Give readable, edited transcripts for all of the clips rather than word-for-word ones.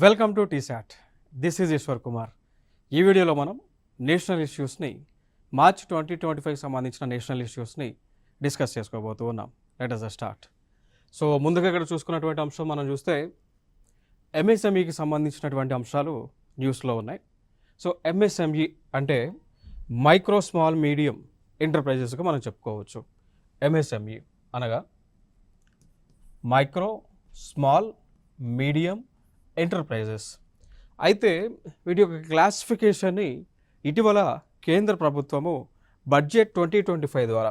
Welcome to TSAT. This is Eshwar Kumar. ఈ వీడియోలో మనం నేషనల్ ఇష్యూస్ని మార్చ్ 2025 సంబంధించిన నేషనల్ ఇష్యూస్ని డిస్కస్ చేసుకోబోతూ ఉన్నాం. Let us start. సో ముందుగా ఇక్కడ చూసుకున్నటువంటి అంశం మనం చూస్తే ఎంఎస్ఎంఈకి సంబంధించినటువంటి అంశాలు న్యూస్లో ఉన్నాయి. సో ఎంఎస్ఎంఈ అంటే మైక్రో స్మాల్ మీడియం ఎంటర్ప్రైజెస్గా మనం చెప్పుకోవచ్చు. ఎంఎస్ఎంఈ అనగా మైక్రో స్మాల్ మీడియం ఎంటర్ప్రైజెస్. అయితే వీటి యొక్క క్లాసిఫికేషన్ని ఇటీవల కేంద్ర ప్రభుత్వము బడ్జెట్ 2025 ద్వారా,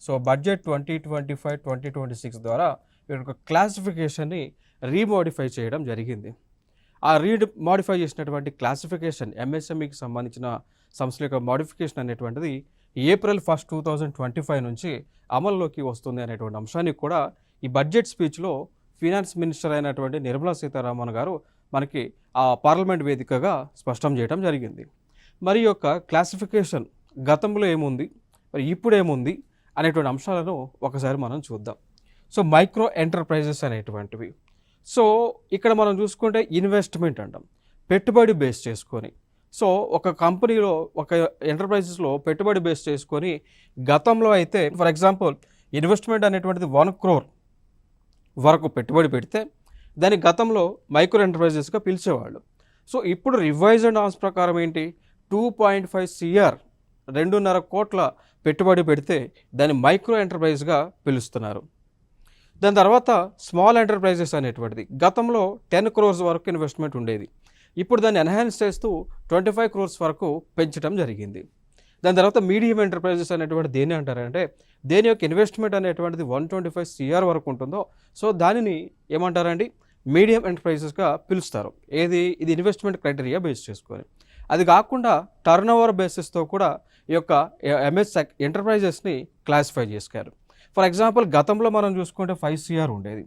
సో బడ్జెట్ 2025-2026 ద్వారా వీటి యొక్క క్లాసిఫికేషన్ని రీమోడిఫై చేయడం జరిగింది. ఆ రీమోడిఫై చేసినటువంటి క్లాసిఫికేషన్ ఎంఎస్ఎంఈకి సంబంధించిన సంస్థల యొక్క మోడిఫికేషన్ అనేటువంటిది April 1, 2025 నుంచి అమల్లోకి వస్తుంది అనేటువంటి అంశాన్ని కూడా ఈ బడ్జెట్ స్పీచ్లో ఫినాన్స్ మినిస్టర్ అయినటువంటి నిర్మలా సీతారామన్ గారు మనకి ఆ పార్లమెంట్ వేదికగా స్పష్టం చేయడం జరిగింది. మరి యొక్క క్లాసిఫికేషన్ గతంలో ఏముంది, మరి ఇప్పుడు ఏముంది అనేటువంటి అంశాలను ఒకసారి మనం చూద్దాం. సో మైక్రో ఎంటర్ప్రైజెస్ అనేటువంటివి, సో ఇక్కడ మనం చూసుకుంటే ఇన్వెస్ట్మెంట్ అంటాం, పెట్టుబడి బేస్ చేసుకొని. సో ఒక కంపెనీలో ఒక ఎంటర్ప్రైజెస్లో పెట్టుబడి బేస్ చేసుకొని గతంలో అయితే ఫర్ ఎగ్జాంపుల్ ఇన్వెస్ట్మెంట్ అనేటువంటిది 1 crore వరకు పెట్టుబడి పెడితే దాన్ని గతంలో మైక్రో ఎంటర్ప్రైజెస్గా పిలిచేవాళ్ళు. సో ఇప్పుడు రివైజ్డ్ నామ్స్ ప్రకారం ఏంటి, 2.5 CR 2.5 కోట్ల పెట్టుబడి పెడితే దాన్ని మైక్రో ఎంటర్ప్రైజ్గా పిలుస్తున్నారు. దాని తర్వాత స్మాల్ ఎంటర్ప్రైజెస్ అనేటువంటిది గతంలో 10 crores వరకు ఇన్వెస్ట్మెంట్ ఉండేది, ఇప్పుడు దాన్ని ఎన్హాన్స్ చేస్తూ 25 crores వరకు పెంచడం జరిగింది. దాని తర్వాత మీడియం ఎంటర్ప్రైజెస్ అనేటువంటి దేని అంటారంటే దేని యొక్క ఇన్వెస్ట్మెంట్ అనేటువంటిది 125 CR వరకు ఉంటుందో సో దానిని ఏమంటారండి, మీడియం ఎంటర్ప్రైజెస్గా పిలుస్తారు. ఇది ఇన్వెస్ట్మెంట్ క్రైటీరియా బేస్ చేసుకొని. అది కాకుండా టర్న్ ఓవర్ బేసిస్తో కూడా ఈ యొక్క ఎంఎస్ ఎంటర్ప్రైజెస్ని క్లాసిఫై చేశారు. ఫర్ ఎగ్జాంపుల్ గతంలో మనం చూసుకుంటే 5 CR ఉండేది,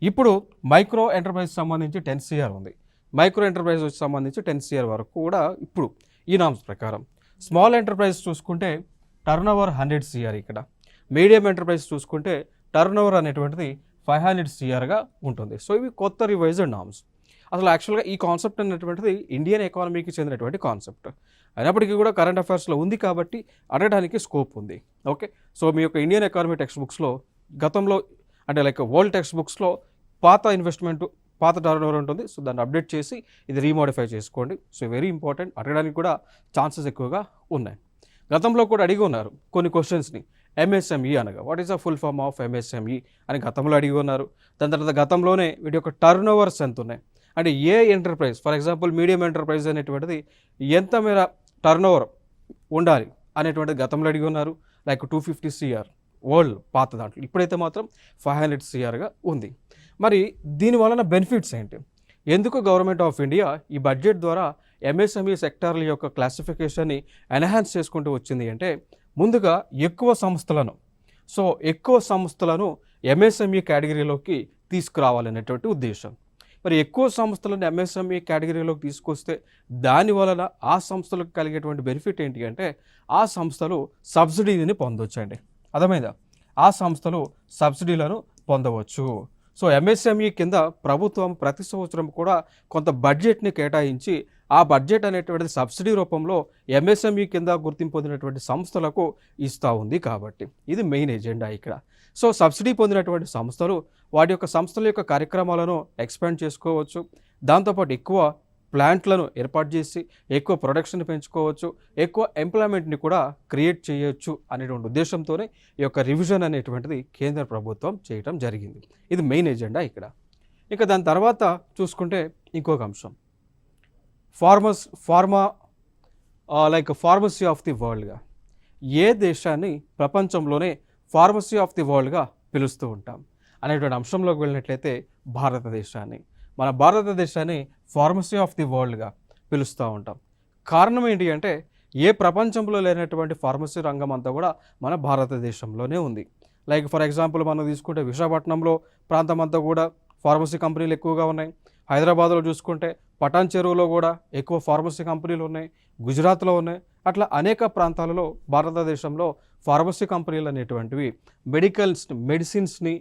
ఇప్పుడు మైక్రో ఎంటర్ప్రైజ్ సంబంధించి 10 CR ఉంది, మైక్రో ఎంటర్ప్రైజ్ సంబంధించి 10 CR వరకు కూడా ఇప్పుడు ఈ నామ్స్ ప్రకారం. స్మాల్ ఎంటర్ప్రైజ్ చూసుకుంటే టర్న్ ఓవర్ 100 CR ఇక్కడ, మీడియం ఎంటర్ప్రైజ్ చూసుకుంటే టర్న్ ఓవర్ అనేటువంటిది 500 CRగా ఉంటుంది. సో ఇవి కొత్త రివైజ్డ్ నామ్స్. అసలు యాక్చువల్గా ఈ కాన్సెప్ట్ అనేటువంటిది ఇండియన్ ఎకానమీకి చెందినటువంటి కాన్సెప్ట్ అయినప్పటికీ కూడా కరెంట్ అఫైర్స్లో ఉంది కాబట్టి అడగడానికి స్కోప్ ఉంది. ఓకే, సో మీ యొక్క ఇండియన్ ఎకానమీ టెక్స్ట్ బుక్స్లో గతంలో అంటే లైక్ వరల్డ్ టెక్స్ట్ బుక్స్లో పాత ఇన్వెస్ట్మెంట్ పాత టర్న్ ఓవర్ ఉంటుంది, సో దాన్ని అప్డేట్ చేసి ఇది రీమోడిఫై చేసుకోండి. సో వెరీ ఇంపార్టెంట్, అడగడానికి కూడా ఛాన్సెస్ ఎక్కువగా ఉన్నాయి. గతంలో కూడా అడిగి ఉన్నారు కొన్ని క్వశ్చన్స్ని, ఎంఎస్ఎంఈ అనగా what is the full form of MSME అని గతంలో అడిగి ఉన్నారు. దాని తర్వాత గతంలోనే వీటి యొక్క టర్న్ ఓవర్స్ ఎంత ఉన్నాయి అంటే a enterprise for example medium enterprise అనేటువంటిది ఎంత మేర టర్న్ ఓవర్ ఉండాలి అనేటువంటిది గతంలో అడిగి ఉన్నారు. లైక్ 250 CR వరల్డ్ పాత దాంట్లో, ఇప్పుడైతే మాత్రం 500 CRగా ఉంది. మరి దీని వలన బెనిఫిట్స్ ఏంటి, ఎందుకు గవర్నమెంట్ ఆఫ్ ఇండియా ఈ బడ్జెట్ ద్వారా ఎంఎస్ఎంఈ సెక్టార్ల యొక్క క్లాసిఫికేషన్ని ఎన్హాన్స్ చేసుకుంటూ వచ్చింది అంటే ముందుగా ఎక్కువ సంస్థలను ఎంఎస్ఎంఈ కేటగిరీలోకి తీసుకురావాలనేటువంటి ఉద్దేశం. మరి ఎక్కువ సంస్థలను ఎంఎస్ఎంఈ కేటగిరీలోకి తీసుకొస్తే దాని వలన ఆ సంస్థలకు కలిగేటువంటి బెనిఫిట్ ఏంటి అంటే ఆ సంస్థలు సబ్సిడీని పొందవచ్చండి. అర్థమైందా, ఆ సంస్థలు సబ్సిడీలను పొందవచ్చు. సో ఎంఎస్ఎంఈ కింద ప్రభుత్వం ప్రతి సంవత్సరం కూడా కొంత బడ్జెట్ని కేటాయించి ఆ బడ్జెట్ అనేటువంటిది సబ్సిడీ రూపంలో ఎంఎస్ఎంఈ కింద గుర్తింపు పొందినటువంటి సంస్థలకు ఇస్తూ ఉంది. కాబట్టి ఇది మెయిన్ ఎజెండా ఇక్కడ. సో సబ్సిడీ పొందినటువంటి సంస్థలు వాటి యొక్క సంస్థల యొక్క కార్యక్రమాలను ఎక్స్పాండ్ చేసుకోవచ్చు, దాంతోపాటు ఎక్కువ ప్లాంట్లను ఏర్పాటు చేసి ఎక్కువ ప్రొడక్షన్ పెంచుకోవచ్చు, ఎక్కువ ఎంప్లాయ్మెంట్ని కూడా క్రియేట్ చేయొచ్చు అనేటువంటి ఉద్దేశంతోనే ఈ యొక్క రివిజన్ అనేటువంటిది కేంద్ర ప్రభుత్వం చేయటం జరిగింది. ఇది మెయిన్ ఎజెండా ఇక్కడ. ఇంకా దాని తర్వాత చూసుకుంటే ఇంకొక అంశం ఫార్మసీ ఆఫ్ ది వరల్డ్గా, ఏ దేశాన్ని ప్రపంచంలోనే ఫార్మసీ ఆఫ్ ది వరల్డ్గా పిలుస్తూ ఉంటాం అనేటువంటి అంశంలోకి వెళ్ళినట్లయితే మన భారతదేశాన్ని ఫార్మసీ ఆఫ్ ది వరల్డ్గా పిలుస్తూ ఉంటాం. కారణం ఏంటి అంటే ఏ ప్రపంచంలో లేనటువంటి ఫార్మసీ రంగం అంతా కూడా మన భారతదేశంలోనే ఉంది. లైక్ ఫర్ ఎగ్జాంపుల్ మనం తీసుకుంటే విశాఖపట్నంలో ప్రాంతం అంతా కూడా ఫార్మసీ కంపెనీలు ఎక్కువగా ఉన్నాయి. హైదరాబాద్లో చూసుకుంటే పటాన్ చెరువులో కూడా ఎక్కువ ఫార్మసీ కంపెనీలు ఉన్నాయి, గుజరాత్లో ఉన్నాయి. అట్లా అనేక ప్రాంతాలలో భారతదేశంలో ఫార్మసీ కంపెనీలు అనేటువంటివి మెడిసిన్స్ని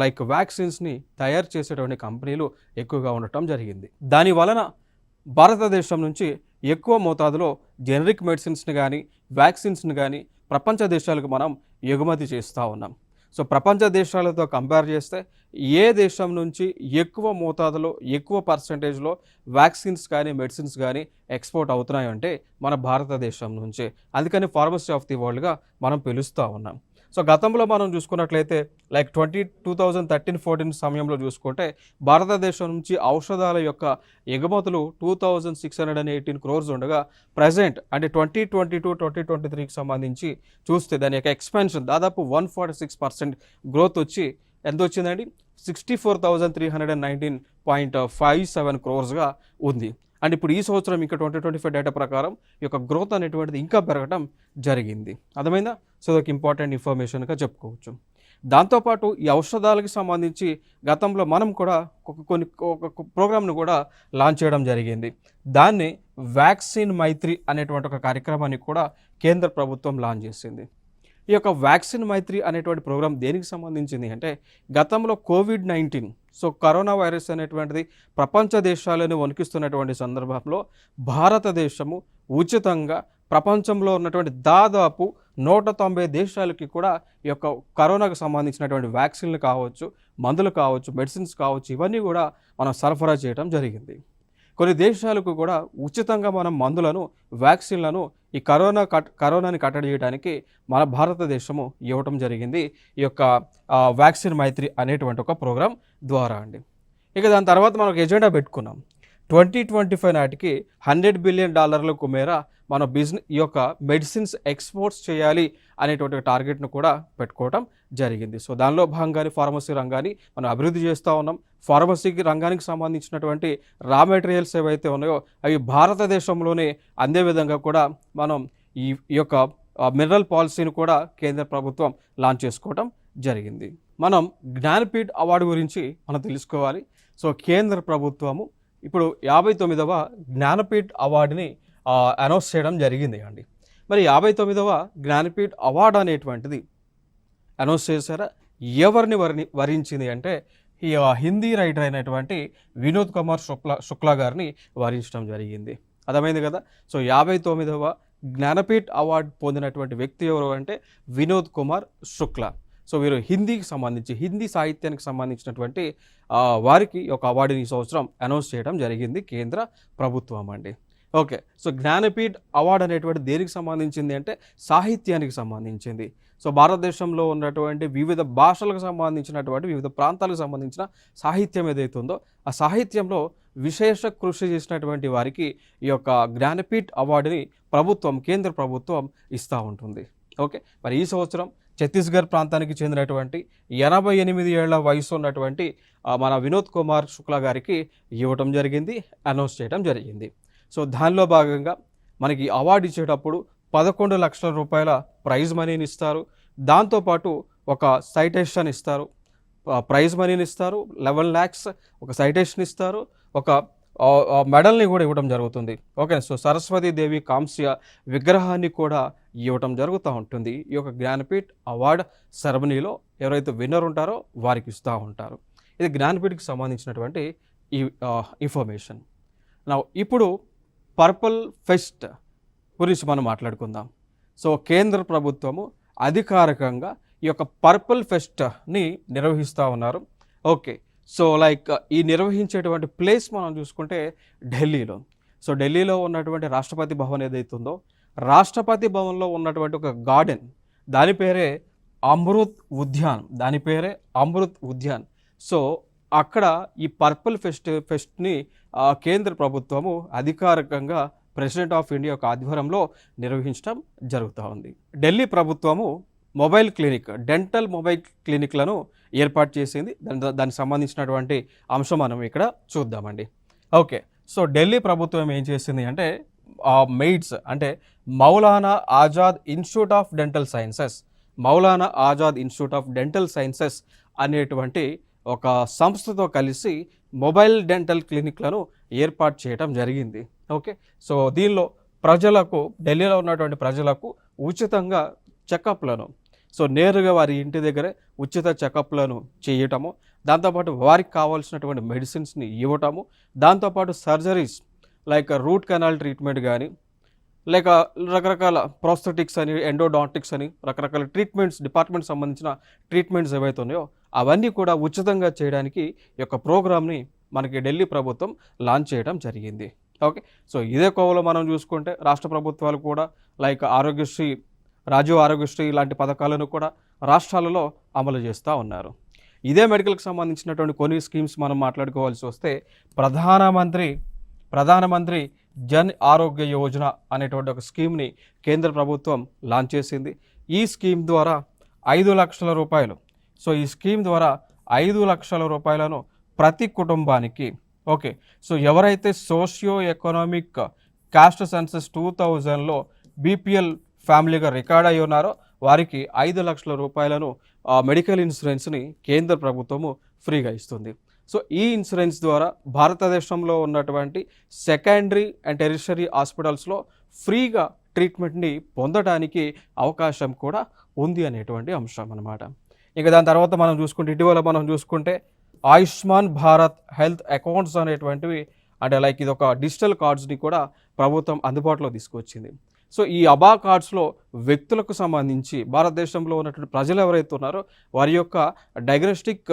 లైక్ వ్యాక్సిన్స్ని తయారు చేసేటువంటి కంపెనీలు ఎక్కువగా ఉండటం జరిగింది. దాని వలన భారతదేశం నుంచి ఎక్కువ మోతాదులో జెనరిక్ మెడిసిన్స్ని కానీ వ్యాక్సిన్స్ని కానీ ప్రపంచ దేశాలకు మనం ఎగుమతి చేస్తూ ఉన్నాం. సో ప్రపంచ దేశాలతో కంపేర్ చేస్తే ఏ దేశం నుంచి ఎక్కువ మోతాదులో ఎక్కువ పర్సంటేజ్లో వ్యాక్సిన్స్ కానీ మెడిసిన్స్ కానీ ఎక్స్పోర్ట్ అవుతున్నాయంటే మన భారతదేశం నుంచే. అందుకని ఫార్మసీ ఆఫ్ ది వరల్డ్గా మనం పిలుస్తూ ఉన్నాం. సో గతంలో మనం చూసుకున్నట్లయితే లైక్ 2013-14 సమయంలో చూసుకుంటే భారతదేశం నుంచి ఔషధాల యొక్క ఎగుమతులు 2618 crores ఉండగా ప్రజెంట్ అంటే 2022-2023కి సంబంధించి చూస్తే దాని యొక్క ఎక్స్పాన్షన్ దాదాపు 146% గ్రోత్ వచ్చి ఎంత వచ్చిందండి 64,319.57 crores ఉంది. అండ్ ఇప్పుడు ఈ సంవత్సరం ఇంకా 2025 డేటా ప్రకారం ఈ యొక్క గ్రోత్ అనేటువంటిది ఇంకా పెరగడం జరిగింది. అర్థమైందా? సో ఒక ఇంపార్టెంట్ ఇన్ఫర్మేషన్గా చెప్పుకోవచ్చు. దాంతోపాటు ఈ ఔషధాలకు సంబంధించి గతంలో మనం కూడా ఒక ప్రోగ్రామ్ను కూడా లాంచ్ చేయడం జరిగింది. దాన్ని వ్యాక్సిన్ మైత్రి అనేటువంటి ఒక కార్యక్రమాన్ని కూడా కేంద్ర ప్రభుత్వం లాంచ్ చేసింది. ఈ యొక్క వ్యాక్సిన్ మైత్రి అనేటువంటి ప్రోగ్రాం దేనికి సంబంధించింది అంటే గతంలో కోవిడ్-19 సో కరోనా వైరస్ అనేటువంటిది ప్రపంచ దేశాలను వణికిస్తున్నటువంటి సందర్భంలో భారతదేశము ఉచితంగా ప్రపంచంలో ఉన్నటువంటి దాదాపు 190 దేశాలకి కూడా ఈ యొక్క కరోనాకు సంబంధించినటువంటి వ్యాక్సిన్లు కావచ్చు, మందులు కావచ్చు, మెడిసిన్స్ కావచ్చు, ఇవన్నీ కూడా మనం సరఫరా చేయడం జరిగింది. కొన్ని దేశాలకు కూడా ఉచితంగా మనం మందులను వ్యాక్సిన్లను ఈ కరోనాని కట్టడి చేయడానికి మన భారతదేశము ఇవ్వటం జరిగింది ఈ యొక్క వ్యాక్సిన్ మైత్రి అనేటువంటి ఒక ప్రోగ్రాం ద్వారా అండి. ఇక దాని తర్వాత మనం ఒక ఎజెండా పెట్టుకున్నాం. 2025 నాటికి $100 billion మేర మన ఈ యొక్క మెడిసిన్స్ ఎక్స్పోర్ట్స్ చేయాలి అనేటువంటి టార్గెట్ను కూడా పెట్టుకోవడం జరిగింది. సో దానిలో భాగంగానే ఫార్మసీ రంగాన్ని మనం అభివృద్ధి చేస్తూ ఉన్నాం. ఫార్మసీ రంగానికి సంబంధించినటువంటి రా మెటీరియల్స్ ఏవైతే ఉన్నాయో అవి భారతదేశంలోనే అందే విధంగా కూడా మనం ఈ యొక్క మినరల్ పాలసీని కూడా కేంద్ర ప్రభుత్వం లాంచ్ చేసుకోవడం జరిగింది. మనం జ్ఞానపీఠ్ అవార్డు గురించి మనం తెలుసుకోవాలి. సో కేంద్ర ప్రభుత్వము ఇప్పుడు 59వ జ్ఞానపీఠ్ అవార్డుని అనౌన్స్ చేయడం జరిగింది అండి. మరి 59వ జ్ఞానపీఠ్ అవార్డు అనేటువంటిది అనౌన్స్ చేశారా? ఎవరిని వరించింది అంటే ఈ హిందీ రైటర్ అయినటువంటి వినోద్ కుమార్ శుక్లా గారిని వరించడం జరిగింది. అర్థమైంది కదా? సో 59వ జ్ఞానపీఠ్ అవార్డు పొందినటువంటి వ్యక్తి ఎవరు అంటే వినోద్ కుమార్ శుక్లా. సో వీరు హిందీకి సంబంధించి హిందీ సాహిత్యానికి సంబంధించినటువంటి వారికి ఒక అవార్డుని ఈ సంవత్సరం అనౌన్స్ చేయడం జరిగింది కేంద్ర ప్రభుత్వం అండి. ఓకే, సో జ్ఞానపీఠ్ అవార్డు అనేటువంటి దేనికి సంబంధించింది అంటే సాహిత్యానికి సంబంధించింది. సో భారతదేశంలో ఉన్నటువంటి వివిధ భాషలకు సంబంధించినటువంటి వివిధ ప్రాంతాలకు సంబంధించిన సాహిత్యం ఏదైతే ఉందో ఆ సాహిత్యంలో విశేష కృషి చేసినటువంటి వారికి ఈ యొక్క జ్ఞానపీఠ్ అవార్డుని కేంద్ర ప్రభుత్వం ఇస్తూ ఉంటుంది. ఓకే, మరి ఈ సంవత్సరం ఛత్తీస్గఢ్ ప్రాంతానికి చెందినటువంటి 88 ఏళ్ల వయసు ఉన్నటువంటి మన వినోద్ కుమార్ శుక్లా గారికి ఇవ్వటం జరిగింది, అనౌన్స్ చేయడం జరిగింది. సో దానిలో భాగంగా మనకి అవార్డు ఇచ్చేటప్పుడు 11 లక్షల రూపాయల ప్రైజ్ మనీని ఇస్తారు. దాంతోపాటు ఒక సైటేషన్ ఇస్తారు, ప్రైజ్ మనీని ఇస్తారు, 11 lakhs ఒక సైటేషన్ ఇస్తారు, ఒక మెడల్ని కూడా ఇవ్వడం జరుగుతుంది. ఓకే, సో సరస్వతీదేవి కాంస్య విగ్రహాన్ని కూడా ఇవ్వటం జరుగుతూ ఉంటుంది. ఈ యొక్క జ్ఞానపీఠ్ అవార్డ్ సెరమనీలో ఎవరైతే విన్నర్ ఉంటారో వారికి ఇస్తూ ఉంటారు. ఇది జ్ఞానపీఠ్కి సంబంధించినటువంటి ఈ ఇన్ఫర్మేషన్. ఇప్పుడు పర్పుల్ ఫెస్ట్ గురించి మనం మాట్లాడుకుందాం. సో కేంద్ర ప్రభుత్వము అధికారికంగా ఈ యొక్క పర్పుల్ ఫెస్ట్ని నిర్వహిస్తూ ఉన్నారు. ఓకే, సో లైక్ ఈ నిర్వహించేటువంటి ప్లేస్ మనం చూసుకుంటే ఢిల్లీలో. సో ఢిల్లీలో ఉన్నటువంటి రాష్ట్రపతి భవన్ ఏదైతుందో రాష్ట్రపతి భవన్లో ఉన్నటువంటి ఒక గార్డెన్ దాని పేరే అమృత్ ఉద్యాన్. సో అక్కడ ఈ పర్పుల్ ఫెస్ట్ని కేంద్ర ప్రభుత్వము అధికారికంగా ప్రెసిడెంట్ ఆఫ్ ఇండియా యొక్క ఆధ్వర్యంలో నిర్వహించడం జరుగుతూ ఉంది. ఢిల్లీ ప్రభుత్వము డెంటల్ మొబైల్ క్లినిక్లను ఏర్పాటు చేసింది. దానికి సంబంధించినటువంటి అంశం మనం ఇక్కడ చూద్దామండి. ఓకే, సో ఢిల్లీ ప్రభుత్వం ఏం చేసింది అంటే మెయిడ్స్ అంటే Maulana Azad institute of dental sciences అనేటువంటి ఒక సంస్థతో కలిసి మొబైల్ డెంటల్ క్లినిక్లను ఏర్పాటు చేయడం జరిగింది. ఓకే, సో దీనిలో ఢిల్లీలో ఉన్నటువంటి ప్రజలకు ఉచితంగా చెకప్లను సో నేరుగా వారి ఇంటి దగ్గరే ఉచిత చెకప్లను చేయటము, దాంతోపాటు వారికి కావాల్సినటువంటి మెడిసిన్స్ని ఇవ్వటము, దాంతోపాటు surgeries like root canal treatment కానీ, లేక రకరకాల ప్రోస్థెటిక్స్ అని, ఎండోడాంటిక్స్ అని రకరకాల ట్రీట్మెంట్స్ డిపార్ట్మెంట్ సంబంధించిన ట్రీట్మెంట్స్ ఏవైతే ఉన్నాయో అవన్నీ కూడా ఉచితంగా చేయడానికి ఈ యొక్క ప్రోగ్రామ్ని మనకి ఢిల్లీ ప్రభుత్వం లాంచ్ చేయడం జరిగింది. ఓకే, సో ఇదే కోవలో మనం చూసుకుంటే రాష్ట్ర ప్రభుత్వాలు కూడా లైక్ ఆరోగ్యశ్రీ, రాజీవ్ ఆరోగ్యశ్రీ ఇలాంటి పథకాలను కూడా రాష్ట్రాలలో అమలు చేస్తూ ఉన్నారు. ఇదే మెడికల్కి సంబంధించినటువంటి కొన్ని స్కీమ్స్ మనం మాట్లాడుకోవాల్సి వస్తే ప్రధానమంత్రి జన్ ఆరోగ్య యోజన అనేటువంటి ఒక స్కీమ్ని కేంద్ర ప్రభుత్వం లాంచ్ చేసింది. ఈ స్కీమ్ ద్వారా 5 లక్షల రూపాయలు, సో ఈ స్కీమ్ ద్వారా 5 లక్షల రూపాయలను ప్రతి కుటుంబానికి, ఓకే, సో ఎవరైతే సోషియో ఎకనామిక్ కాస్ట్ సెన్సస్ 2000లో బీపీఎల్ ఫ్యామిలీగా రికార్డ్ అయి ఉన్నారో వారికి 5 లక్షల రూపాయలను మెడికల్ ఇన్సూరెన్స్ని కేంద్ర ప్రభుత్వము ఫ్రీగా ఇస్తుంది. సో ఈ ఇన్సూరెన్స్ ద్వారా భారతదేశంలో ఉన్నటువంటి సెకండరీ అండ్ టెరిషరీ హాస్పిటల్స్లో ఫ్రీగా ట్రీట్మెంట్ని పొందడానికి అవకాశం కూడా ఉంది అనేటువంటి అంశం అన్నమాట. ఇక దాని తర్వాత మనం చూసుకుంటే ఇటీవల మనం చూసుకుంటే ఆయుష్మాన్ భారత్ హెల్త్ అకౌంట్స్ అనేటువంటివి, అంటే లైక్ ఇది ఒక డిజిటల్ కార్డ్స్ని కూడా ప్రభుత్వం అందుబాటులో తీసుకొచ్చింది. సో ఈ అబా కార్డ్స్లో వ్యక్తులకు సంబంధించి భారతదేశంలో ఉన్నటువంటి ప్రజలు ఎవరైతే ఉన్నారో వారి యొక్క డయాగ్నోస్టిక్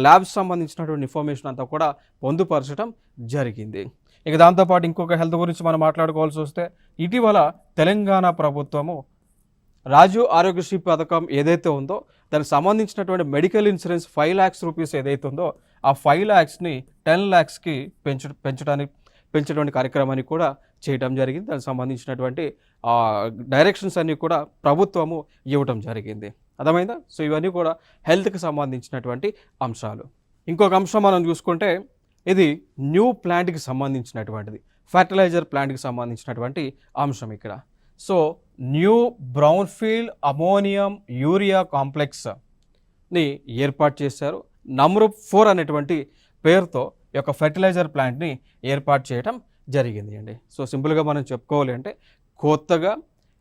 ల్యాబ్స్ సంబంధించినటువంటి ఇన్ఫర్మేషన్ అంతా కూడా పొందుపరచడం జరిగింది. ఇక దాంతోపాటు ఇంకొక హెల్త్ గురించి మనం మాట్లాడుకోవాల్సి వస్తే ఇటీవల తెలంగాణ ప్రభుత్వము రాజీవ్ ఆరోగ్యశ్రీ పథకం ఏదైతే ఉందో దానికి సంబంధించినటువంటి మెడికల్ ఇన్సూరెన్స్ 5 lakhs రూపీస్ ఏదైతే ఉందో ఆ 5 lakhsని 10 lakhsకి పెంచడానికి కార్యక్రమాన్ని కూడా చేయడం జరిగింది. దానికి సంబంధించినటువంటి డైరెక్షన్స్ అన్నీ కూడా ప్రభుత్వము ఇవ్వటం జరిగింది. అర్థమైందా? సో ఇవన్నీ కూడా హెల్త్కి సంబంధించినటువంటి అంశాలు. ఇంకొక అంశం మనం చూసుకుంటే ఇది న్యూ ప్లాంట్కి సంబంధించినటువంటిది, ఫర్టిలైజర్ ప్లాంట్కి సంబంధించినటువంటి అంశం ఇక్కడ. So new brownfield ammonium urea కాంప్లెక్స్ని ఏర్పాటు చేశారు. నమ్రూప్ 4 అనేటువంటి పేరుతో ఈ యొక్క ఫెర్టిలైజర్ ప్లాంట్ని ఏర్పాటు చేయడం జరిగింది అండి. సో సింపుల్గా మనం చెప్పుకోవాలి అంటే కొత్తగా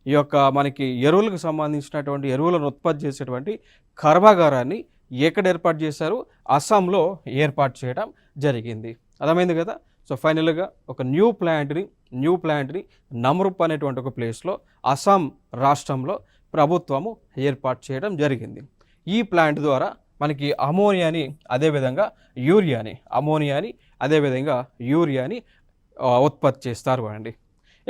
ఈ యొక్క మనకి ఎరువులకు సంబంధించినటువంటి ఎరువులను ఉత్పత్తి చేసేటువంటి కర్మాగారాన్ని ఎక్కడ ఏర్పాటు చేశారు? అస్సాంలో ఏర్పాటు చేయడం జరిగింది. అర్థమైంది కదా? సో ఫైనల్గా ఒక న్యూ ప్లాంట్ని నమ్రూప్ అనేటువంటి ఒక ప్లేస్లో అస్సాం రాష్ట్రంలో ప్రభుత్వము ఏర్పాటు చేయడం జరిగింది. ఈ ప్లాంట్ ద్వారా మనకి అమోనియాని అదేవిధంగా యూరియాని ఉత్పత్తి చేస్తారు అండి.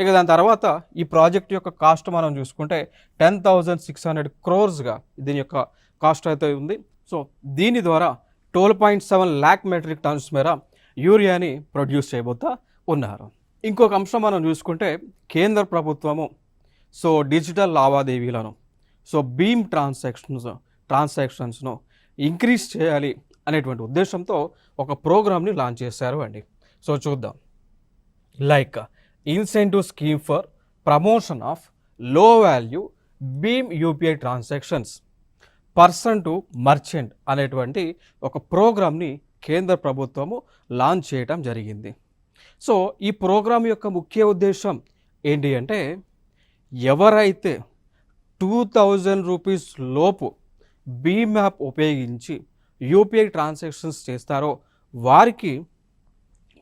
ఇక దాని తర్వాత ఈ ప్రాజెక్ట్ యొక్క కాస్ట్ మనం చూసుకుంటే 10,600 crores దీని యొక్క కాస్ట్ అయితే ఉంది. సో దీని ద్వారా 12.7 lakh metric tons మేర యూరియాని ప్రొడ్యూస్ చేయబోతా ఉన్నారు. ఇంకొక అంశం మనం చూసుకుంటే కేంద్ర ప్రభుత్వము సో డిజిటల్ లావాదేవీలను, సో భీమ్ ట్రాన్సాక్షన్స్ను ఇంక్రీజ్ చేయాలి అనేటువంటి ఉద్దేశంతో ఒక ప్రోగ్రామ్ని లాంచ్ చేశారు అండి. సో చూద్దాం. Like incentive scheme for promotion of low value భీమ్ UPI transactions person to merchant అనేటువంటి ఒక ప్రోగ్రామ్ని కేంద్ర ప్రభుత్వము లాంచ్ చేయడం జరిగింది. సో ఈ ప్రోగ్రాం యొక్క ముఖ్య ఉద్దేశం ఏంటి అంటే ఎవరైతే 2000 రూపీస్ లోపు భీమ్ యాప్ ఉపయోగించి యూపీఐ ట్రాన్సాక్షన్స్ చేస్తారో వారికి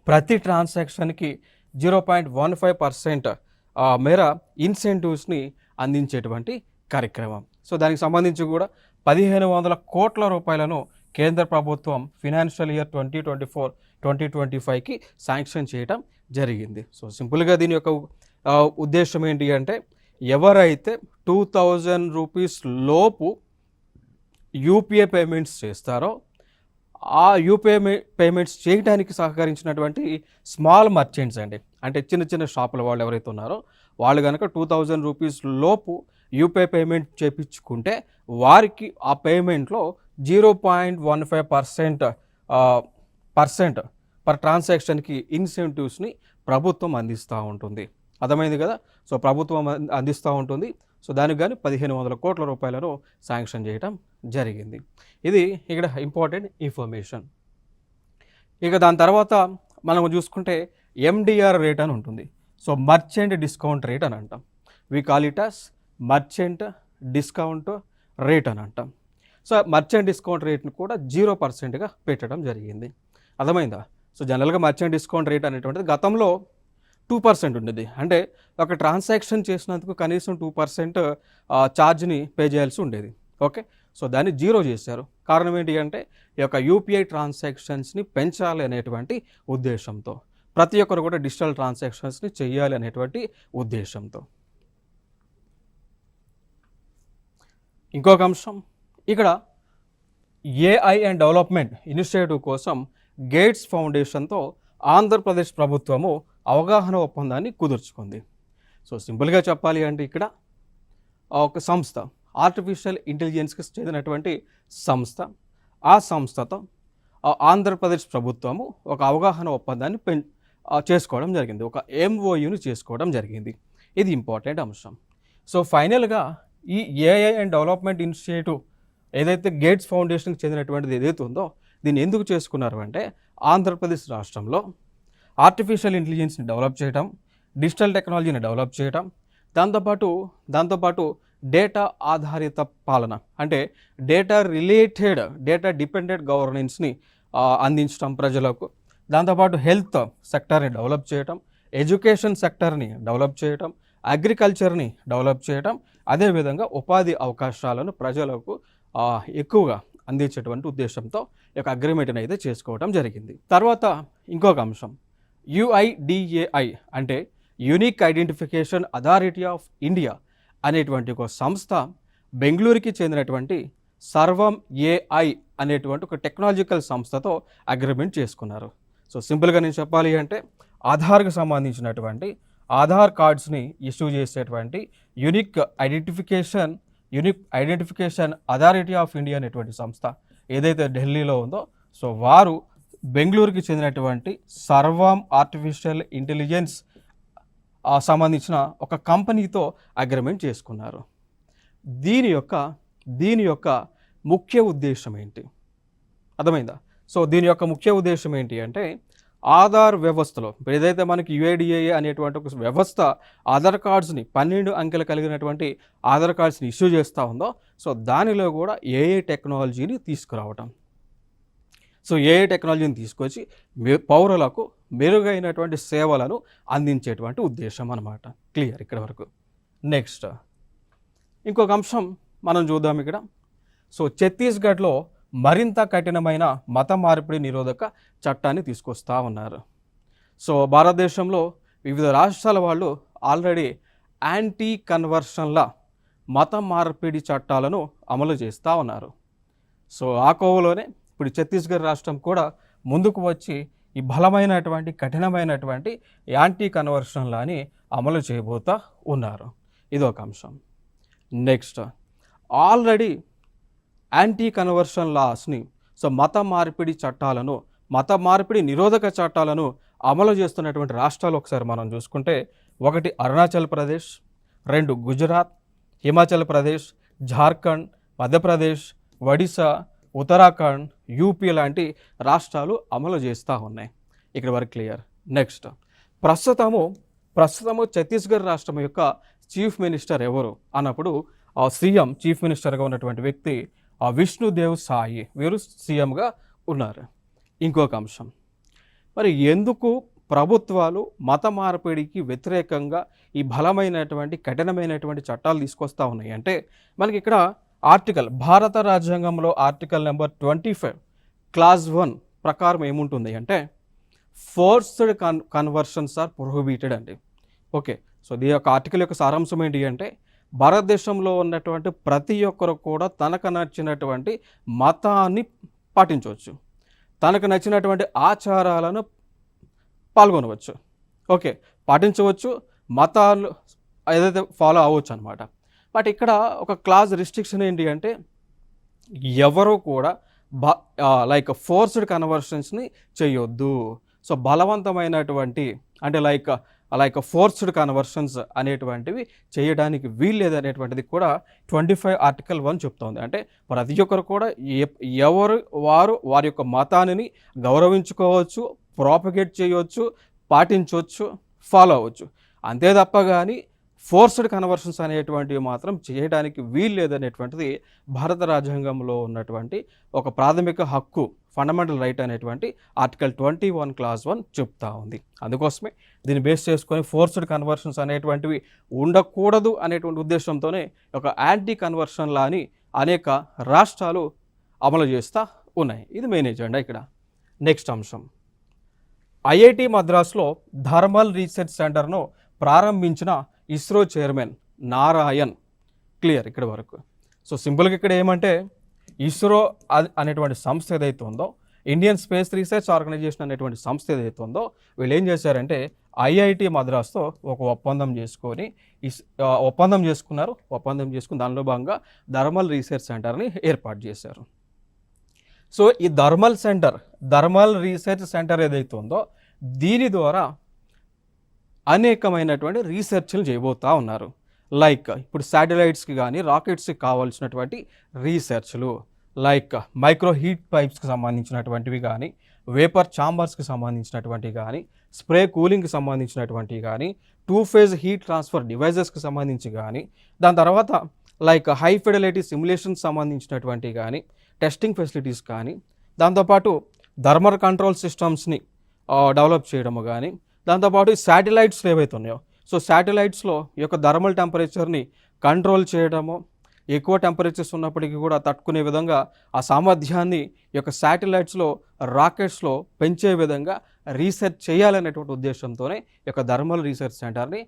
ప్రతి ట్రాన్సాక్షన్కి 0.15% మేర ఇన్సెంటివ్స్ని అందించేటువంటి కార్యక్రమం. సో దానికి సంబంధించి కూడా 1,500 కోట్ల రూపాయలను కేంద్ర ప్రభుత్వం ఫినాన్షియల్ ఇయర్ 2024-2025కి శాంక్షన్ చేయడం జరిగింది. సో సింపుల్గా దీని యొక్క ఉద్దేశం ఏంటి అంటే ఎవరైతే 2000 రూపీస్ లోపు యూపీఐ పేమెంట్స్ చేస్తారో ఆ యూపీఐ పేమెంట్స్ చేయడానికి సహకరించినటువంటి స్మాల్ మర్చెంట్స్ అండి, అంటే చిన్న చిన్న షాపుల వాళ్ళు ఎవరైతే ఉన్నారో వాళ్ళు కనుక 2000 రూపీస్ లోపు యూపీఐ పేమెంట్ చేయించుకుంటే వారికి ఆ పేమెంట్లో 0.15% పర్ ట్రాన్సాక్షన్కి ఇన్సెంటివ్స్ని ప్రభుత్వం అందిస్తూ ఉంటుంది. అర్థమైంది కదా? సో ప్రభుత్వం అందిస్తూ ఉంటుంది. సో దానికి కానీ 1,500 కోట్ల రూపాయలను శాంక్షన్ చేయడం జరిగింది. ఇది ఇక్కడ ఇంపార్టెంట్ ఇన్ఫర్మేషన్. ఇక దాని తర్వాత మనం చూసుకుంటే ఎండిఆర్ రేట్ అని ఉంటుంది. సో మర్చెంట్ డిస్కౌంట్ రేట్ అని అంటాం. We call it as merchant discount rate అని అంటాం. సో మర్చెంట్ డిస్కౌంట్ రేట్ని కూడా 0%గా పెట్టడం జరిగింది. అర్థమైందా? సో జనరల్గా మర్చెంట్ డిస్కౌంట్ రేట్ అనేటువంటిది గతంలో 2% ఉండేది. అంటే ఒక ట్రాన్సాక్షన్ చేసినందుకు కనీసం 2% ఛార్జ్ని పే చేయాల్సి ఉండేది. ఓకే, సో దాన్ని 0 చేశారు. కారణం ఏంటి అంటే ఈ యొక్క యూపీఐ ట్రాన్సాక్షన్స్ని పెంచాలి అనేటువంటి ఉద్దేశంతో, ప్రతి ఒక్కరు కూడా డిజిటల్ ట్రాన్సాక్షన్స్ని చేయాలి అనేటువంటి ఉద్దేశంతో. ఇంకొక అంశం, ఇక్కడ ఏఐ అండ్ డెవలప్మెంట్ ఇనిషియేటివ్ కోసం గేట్స్ ఫౌండేషన్తో ఆంధ్రప్రదేశ్ ప్రభుత్వము అవగాహన ఒప్పందాన్ని కుదుర్చుకుంది. సో సింపుల్గా చెప్పాలి అంటే ఇక్కడ ఒక సంస్థ, ఆర్టిఫిషియల్ ఇంటెలిజెన్స్కి చెందినటువంటి సంస్థ, ఆ సంస్థతో ఆంధ్రప్రదేశ్ ప్రభుత్వము ఒక అవగాహన ఒప్పందాన్ని చేసుకోవడం జరిగింది, ఒక ఎంఓయూని చేసుకోవడం జరిగింది. ఇది ఇంపార్టెంట్ అంశం. సో ఫైనల్గా ఈ ఏఐ అండ్ డెవలప్మెంట్ ఇనిషియేటివ్ ఏదైతే గేట్స్ ఫౌండేషన్కి చెందినటువంటిది ఏదైతే ఉందో దీన్ని ఎందుకు చేసుకున్నారు అంటే ఆంధ్రప్రదేశ్ రాష్ట్రంలో ఆర్టిఫిషియల్ ఇంటెలిజెన్స్ని డెవలప్ చేయడం, డిజిటల్ టెక్నాలజీని డెవలప్ చేయడం, దాంతోపాటు డేటా ఆధారిత పాలన అంటే డేటా డిపెండెంట్ గవర్నెన్స్ని అందించడం ప్రజలకు, దాంతోపాటు హెల్త్ సెక్టర్ని డెవలప్ చేయడం, ఎడ్యుకేషన్ సెక్టర్ని డెవలప్ చేయడం, అగ్రికల్చర్ని డెవలప్ చేయడం, అదేవిధంగా ఉపాధి అవకాశాలను ప్రజలకు ఎక్కువగా అందించేటువంటి ఉద్దేశంతో ఈ యొక్క అగ్రిమెంట్ని అయితే చేసుకోవడం జరిగింది. తర్వాత ఇంకొక అంశం, UIDAI అంటే unique identification authority of India అనేటువంటి ఒక సంస్థ బెంగళూరుకి చెందినటువంటి సర్వం AI అనేటువంటి ఒక టెక్నాలజికల్ సంస్థతో అగ్రిమెంట్ చేసుకున్నారు. సో సింపుల్గా నేను చెప్పాలి అంటే ఆధార్కి సంబంధించినటువంటి ఆధార్ కార్డ్స్ని ఇష్యూ చేసేటువంటి unique identification authority of India అనేటువంటి సంస్థ ఏదైతే ఢిల్లీలో ఉందో, సో వారు బెంగళూరుకి చెందినటువంటి సర్వం ఆర్టిఫిషియల్ ఇంటెలిజెన్స్ సంబంధించిన ఒక కంపెనీతో అగ్రిమెంట్ చేసుకున్నారు. దీని యొక్క ముఖ్య ఉద్దేశం ఏంటి? అర్థమైందా? సో దీని యొక్క ముఖ్య ఉద్దేశం ఏంటి అంటే ఆధార్ వ్యవస్థలో ఇప్పుడు ఏదైతే మనకి UIDAI అనేటువంటి ఒక వ్యవస్థ ఆధార్ కార్డ్స్ని 12 అంకెలు కలిగినటువంటి ఆధార్ కార్డ్స్ని ఇష్యూ చేస్తూ ఉందో, సో దానిలో కూడా AI టెక్నాలజీని తీసుకురావటం. సో AI టెక్నాలజీని తీసుకొచ్చి పౌరులకు మెరుగైనటువంటి సేవలను అందించేటువంటి ఉద్దేశం అన్నమాట. క్లియర్ ఇక్కడ వరకు. నెక్స్ట్ ఇంకొక అంశం మనం చూద్దాం ఇక్కడ. సో ఛత్తీస్గఢ్లో మరింత కఠినమైన మత మార్పిడి నిరోధక చట్టాన్ని తీసుకొస్తూ ఉన్నారు. సో భారతదేశంలో వివిధ రాష్ట్రాల వాళ్ళు ఆల్రెడీ యాంటీ కన్వర్షన్ల మత మార్పిడి చట్టాలను అమలు చేస్తూ ఉన్నారు. సో ఆ కోవలోనే ఇప్పుడు ఛత్తీస్గఢ్ రాష్ట్రం కూడా ముందుకు వచ్చి ఈ బలమైనటువంటి కఠినమైనటువంటి యాంటీ కన్వర్షన్లని అమలు చేయబోతూ ఉన్నారు. ఇదొక అంశం. నెక్స్ట్ ఆల్రెడీ యాంటీ కన్వర్షన్ లాస్ని, సో మత మార్పిడి నిరోధక చట్టాలను అమలు చేస్తున్నటువంటి రాష్ట్రాలు ఒకసారి మనం చూసుకుంటే 1 అరుణాచల్ ప్రదేశ్, 2 గుజరాత్, హిమాచల్ ప్రదేశ్, జార్ఖండ్, మధ్యప్రదేశ్, ఒడిశా, ఉత్తరాఖండ్, యూపీ లాంటి రాష్ట్రాలు అమలు చేస్తూ ఉన్నాయి. ఇక్కడ వరకు క్లియర్. నెక్స్ట్ ప్రస్తుతము ఛత్తీస్గఢ్ రాష్ట్రం యొక్క చీఫ్ మినిస్టర్ ఎవరు అన్నప్పుడు సీఎం చీఫ్ మినిస్టర్గా ఉన్నటువంటి వ్యక్తి విష్ణుదేవ్ సాయి, వీరు సీఎంగా ఉన్నారు. ఇంకొక అంశం, మరి ఎందుకు ప్రభుత్వాలు మత మార్పిడికి వ్యతిరేకంగా ఈ బలమైనటువంటి కఠినమైనటువంటి చట్టాలు తీసుకొస్తూ ఉన్నాయి అంటే మనకి ఇక్కడ భారత రాజ్యాంగంలో ఆర్టికల్ నెంబర్ 25 క్లాజ్ 1 ప్రకారం ఏముంటుంది అంటే ఫోర్స్డ్ కన్వర్షన్స్ ఆర్ ప్రొహిబిటెడ్ అండి. ఓకే, సో దీని యొక్క ఆర్టికల్ యొక్క సారాంశం ఏంటి అంటే భారతదేశంలో ఉన్నటువంటి ప్రతి ఒక్కరు కూడా తనకు నచ్చినటువంటి మతాన్ని పాటించవచ్చు, తనకు నచ్చినటువంటి ఆచారాలను పాల్గొనవచ్చు, ఓకే పాటించవచ్చు, మతాలు ఏదైతే ఫాలో అవ్వచ్చు అనమాట. బట్ ఇక్కడ ఒక క్లాజ్ రిస్ట్రిక్షన్ ఏంటి అంటే ఎవరు కూడా లైక్ ఫోర్స్డ్ కన్వర్షన్స్ని చేయొద్దు. సో బలవంతమైనటువంటి అంటే లైక్ ఫోర్స్డ్ కన్వర్షన్స్ అనేటువంటివి చేయడానికి వీల్లేదు అనేటువంటిది కూడా 25 ఆర్టికల్ 1 చెప్తోంది. అంటే ప్రతి ఒక్కరు కూడా వారి యొక్క మతాన్ని గౌరవించుకోవచ్చు, ప్రాపగేట్ చేయవచ్చు, పాటించవచ్చు, ఫాలో అవ్వచ్చు. అంతే తప్ప కానీ ఫోర్స్డ్ కన్వర్షన్స్ అనేటువంటివి మాత్రం చేయడానికి వీలు లేదనేటువంటిది భారత రాజ్యాంగంలో ఉన్నటువంటి ఒక ప్రాథమిక హక్కు, ఫండమెంటల్ రైట్ అనేటువంటి ఆర్టికల్ 21 క్లాస్ 1 చెప్తా ఉంది. అందుకోసమే దీన్ని బేస్ చేసుకొని ఫోర్స్డ్ కన్వర్షన్స్ అనేటువంటివి ఉండకూడదు అనేటువంటి ఉద్దేశంతోనే ఒక యాంటీ కన్వర్షన్ లాని అనేక రాష్ట్రాలు అమలు చేస్తూ ఉన్నాయి. ఇది మెయిన్ ఎజెండా ఇక్కడ. నెక్స్ట్ అంశం, ఐఐటి మద్రాస్లో థర్మల్ రీసెర్చ్ సెంటర్ను ప్రారంభించిన ఇస్రో చైర్మన్ నారాయణ్. క్లియర్ ఇక్కడ వరకు. సో సింపుల్గా ఇక్కడ ఏమంటే ఇస్రో అనేటువంటి సంస్థ ఏదైతే ఉందో, ఇండియన్ స్పేస్ రీసెర్చ్ ఆర్గనైజేషన్ అనేటువంటి సంస్థ ఏదైతే ఉందో, వీళ్ళు ఏం చేశారంటే ఐఐటి మద్రాస్తో ఒక ఒప్పందం చేసుకున్నారు. ఒప్పందం చేసుకుని దానిలో భాగంగా థర్మల్ రీసెర్చ్ సెంటర్ని ఏర్పాటు చేశారు. సో ఈ థర్మల్ రీసెర్చ్ సెంటర్ ఏదైతే ఉందో దీని ద్వారా అనేకమైనటువంటి రీసెర్చ్లు చేయబోతూ ఉన్నారు. లైక్ ఇప్పుడు శాటిలైట్స్కి కానీ రాకెట్స్కి కావాల్సినటువంటి రీసెర్చ్లు, లైక్ మైక్రో హీట్ పైప్స్కి సంబంధించినటువంటివి కానీ, వేపర్ ఛాంబర్స్కి సంబంధించినటువంటివి కానీ, స్ప్రే కూలింగ్కి సంబంధించినటువంటివి కానీ, 2 ఫేజ్ హీట్ ట్రాన్స్ఫర్ డివైజెస్కి సంబంధించి కానీ, దాని తర్వాత లైక్ హై ఫిడెలిటీ సిమ్యులేషన్కి సంబంధించినటువంటివి కానీ, టెస్టింగ్ ఫెసిలిటీస్ కానీ, దాంతోపాటు థర్మల్ కంట్రోల్ సిస్టమ్స్ని డెవలప్ చేయడము కానీ, దాంతోపాటు శాటిలైట్స్ ఏవైతే ఉన్నాయో, సో శాటిలైట్స్లో ఈ యొక్క థర్మల్ టెంపరేచర్ని కంట్రోల్ చేయడము, ఎక్కువ టెంపరేచర్స్ ఉన్నప్పటికీ కూడా తట్టుకునే విధంగా ఆ సామర్థ్యాన్ని ఈ యొక్క శాటిలైట్స్లో, రాకెట్స్లో పెంచే విధంగా రీసెర్చ్ చేయాలనేటువంటి ఉద్దేశంతోనే ఈ యొక్క థర్మల్ రీసెర్చ్ సెంటర్ని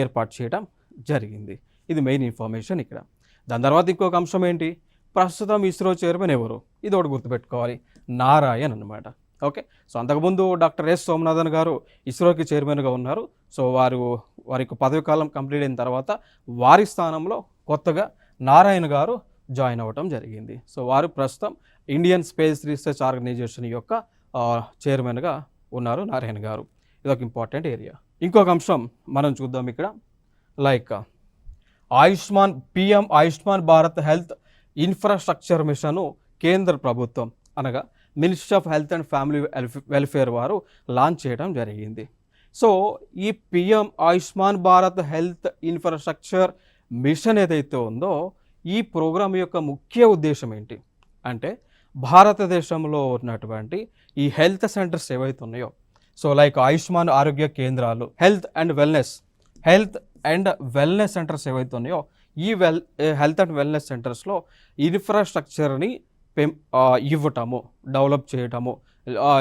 ఏర్పాటు చేయడం జరిగింది. ఇది మెయిన్ ఇన్ఫర్మేషన్ ఇక్కడ. దాని తర్వాత ఇంకొక అంశం ఏంటి, ప్రస్తుతం ఇస్రో చైర్మన్ ఎవరు, ఇది ఒకటి గుర్తుపెట్టుకోవాలి, నారాయణ్ అనమాట. ఓకే. సో అంతకుముందు డాక్టర్ ఎస్ సోమనాథన్ గారు ఇస్రోకి చైర్మన్గా ఉన్నారు. సో వారికి పదవి కాలం కంప్లీట్ అయిన తర్వాత వారి స్థానంలో కొత్తగా నారాయణ్ గారు జాయిన్ అవ్వటం జరిగింది. సో వారు ప్రస్తుతం ఇండియన్ స్పేస్ రీసెర్చ్ ఆర్గనైజేషన్ యొక్క చైర్మన్గా ఉన్నారు నారాయణ్ గారు. ఇదొక ఇంపార్టెంట్ ఏరియా. ఇంకొక అంశం మనం చూద్దాం ఇక్కడ. Like PM Ayushman Bharat health infrastructure మిషన్ను కేంద్ర ప్రభుత్వం అనగా ministry of health and family welfare వారు లాంచ్ చేయడం జరిగింది. సో ఈ PM Ayushman Bharat health infrastructure mission ఏదైతే ఉందో ఈ ప్రోగ్రాం యొక్క ముఖ్య ఉద్దేశం ఏంటి అంటే భారతదేశంలో ఉన్నటువంటి ఈ హెల్త్ సెంటర్స్ ఏవైతే ఉన్నాయో, సో లైక్ ఆయుష్మాన్ ఆరోగ్య కేంద్రాలు, హెల్త్ అండ్ వెల్నెస్ సెంటర్స్ ఏవైతే ఉన్నాయో ఈ హెల్త్ అండ్ వెల్నెస్ సెంటర్స్లో ఇన్ఫ్రాస్ట్రక్చర్ని ఇవ్వటము, డెవలప్ చేయటము,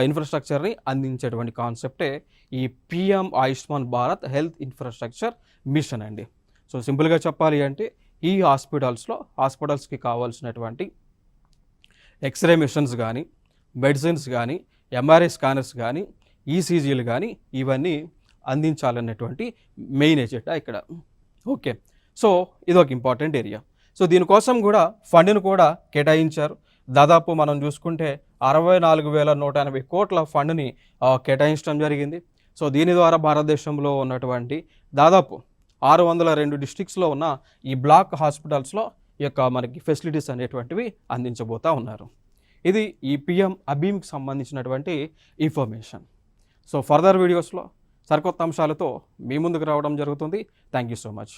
ఇన్ఫ్రాస్ట్రక్చర్ని అందించేటువంటి కాన్సెప్టే ఈ PM Ayushman Bharat health infrastructure machine అండి. సో సింపుల్గా చెప్పాలి అంటే ఈ హాస్పిటల్స్కి కావాల్సినటువంటి ఎక్స్రే మిషన్స్ కానీ, మెడిసిన్స్ కానీ, ఎంఆర్ఐ స్కానర్స్ కానీ, ఈసీజీలు కానీ ఇవన్నీ అందించాలన్నటువంటి మెయిన్ ఎజెండా ఇక్కడ. ఓకే. సో ఇది ఒక ఇంపార్టెంట్ ఏరియా. సో దీనికోసం కూడా ఫండ్ను కూడా కేటాయించారు. దాదాపు మనం చూసుకుంటే 64,180 కోట్ల ఫండ్ని కేటాయించడం జరిగింది. సో దీని ద్వారా భారతదేశంలో ఉన్నటువంటి దాదాపు 602 డిస్ట్రిక్ట్స్లో ఉన్న ఈ బ్లాక్ హాస్పిటల్స్లో ఈ యొక్క మనకి ఫెసిలిటీస్ అనేటువంటివి అందించబోతూ ఉన్నారు. ఇది ఈ పిఎం అబీమ్కి సంబంధించినటువంటి ఇన్ఫర్మేషన్. సో ఫర్దర్ వీడియోస్లో సరికొత్త అంశాలతో మీ ముందుకు రావడం జరుగుతుంది. Thank you so much.